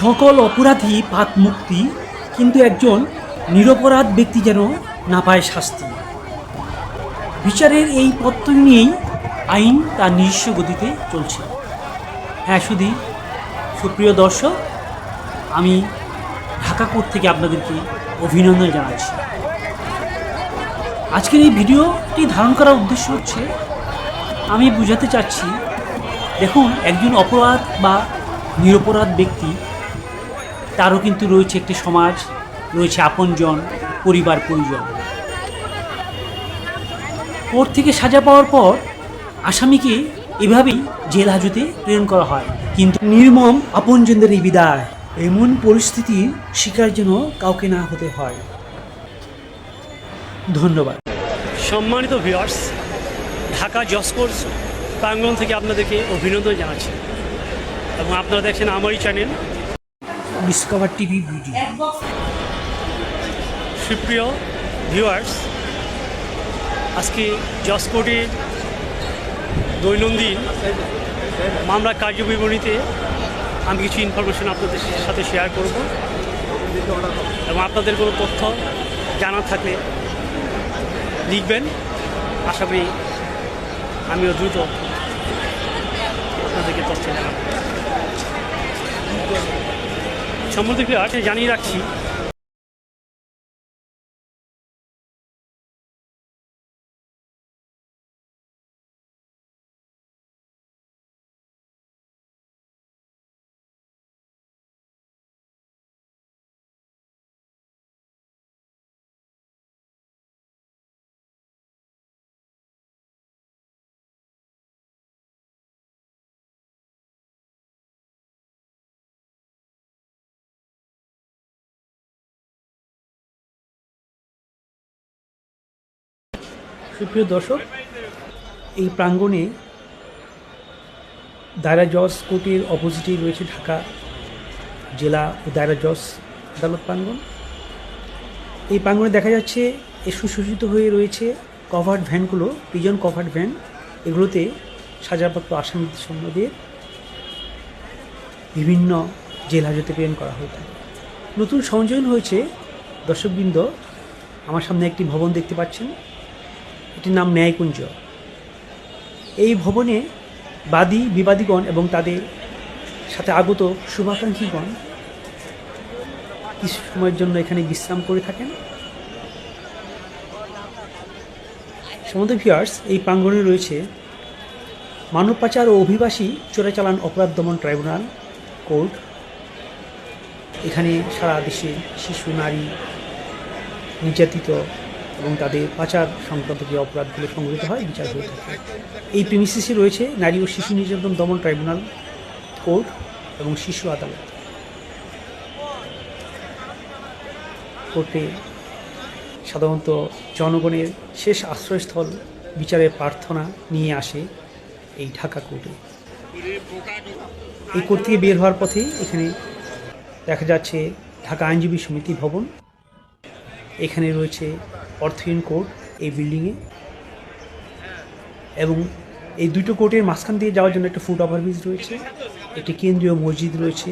সকল অপরাধী পাপ মুক্তি, কিন্তু একজন নিরপরাধ ব্যক্তি যেন না পায় শাস্তি। বিচারের এই পথ নিয়েই আইন তার নিজস্ব গতিতে চলছে। হ্যাঁ শুধু সুপ্রিয় দর্শক, আমি ঢাকা কোর্ট থেকে আপনাদেরকে অভিনন্দন জানাচ্ছি। আজকের এই ভিডিওটি ধারণ করার উদ্দেশ্য হচ্ছে, আমি বোঝাতে চাচ্ছি, দেখুন একজন অপরাধ বা নিরপরাধ ব্যক্তি, তারও কিন্তু রয়েছে একটি সমাজ, রয়েছে আপনজন, পরিবার পরিজন। কোর্ট থেকে সাজা পাওয়ার পর আসামিকে এভাবেই জেল হাজতে প্রেরণ করা হয়, কিন্তু নির্মম আপনজনদের এই বিদায়, এমন পরিস্থিতির শিকার যেন কাউকে না হতে হয়। ধন্যবাদ। সম্মানিত ভিউয়ার্স, ঢাকা জজ কোর্ট প্রাঙ্গণ থেকে আপনাদেরকে অভিনন্দন জানাচ্ছি এবং আপনারা দেখছেন আমারই চ্যানেল ডিসকভার টিভি ভিডিও। সুপ্রিয় ভিউয়ার্স, আজকে জজ কোর্টের দৈনন্দিন মামলা কার্যবিবরণীতে আমি কিছু ইনফরমেশন আপনাদের সাথে শেয়ার করব এবং আপনাদের কোনো তথ্য জানা থাকলে লিখবেন। আশা করি আমিও দ্রুত আপনাদেরকে তথ্য জানাব। সম্বন্ধে জানিয়ে রাখছি, সুপ্রিয় দর্শক, এই প্রাঙ্গণে দায়রা জজ কোর্টের অপোজিটেই রয়েছে ঢাকা জেলা ও দায়রা জজ আদালত প্রাঙ্গণ। এই প্রাঙ্গণে দেখা যাচ্ছে সুসজ্জিত হয়ে রয়েছে কভার্ড ভ্যানগুলো, প্রিজন কভার্ড ভ্যান। এগুলোতে সাজাপ্রাপ্ত আসামিদের সম্বন্ধে বিভিন্ন জেল হাজতে প্রেরণ করা হয়ে থাকে। নতুন সংযোজন হয়েছে দর্শকবৃন্দ, আমার সামনে একটি ভবন দেখতে পাচ্ছেন, এটির নাম ন্যায়কুঞ্জ। এই ভবনে বাদী বিবাদীগণ এবং তাদের সাথে আগত শুভাকাঙ্ক্ষীগণ কিছু সময়ের জন্য এখানে বিশ্রাম করে থাকেন। সম্বন্ধে ভিউয়ার্স, এই প্রাঙ্গণে রয়েছে মানব পাচার ও অভিবাসী চোরাচালান অপরাধ দমন ট্রাইব্যুনাল কোর্ট। এখানে সারা দেশে শিশু, নারী নির্যাতিত এবং তাদের পাচার সংক্রান্ত যে অপরাধগুলো সংঘটিত হয় বিচার হয়ে থাকে। এই প্রিমিসিসে রয়েছে নারী ও শিশু নির্যাতন দমন ট্রাইব্যুনাল কোর্ট এবং শিশু আদালত। কোর্টে সাধারণত জনগণের শেষ আশ্রয়স্থল বিচারের প্রার্থনা নিয়ে আসে এই ঢাকা কোর্টে। এই কোর্ট থেকে বের হওয়ার পথে এখানে দেখা যাচ্ছে ঢাকা আইনজীবী সমিতি ভবন। এখানে রয়েছে অর্থহীন কোর্ট এই বিল্ডিংয়ে, এবং এই দুটো কোর্টের মাঝখান দিয়ে যাওয়ার জন্য একটা ফুট ওভারব্রিজ রয়েছে, একটি কেন্দ্রীয় মসজিদ রয়েছে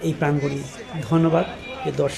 এই প্রাঙ্গণে। ধন্যবাদ দর্শক।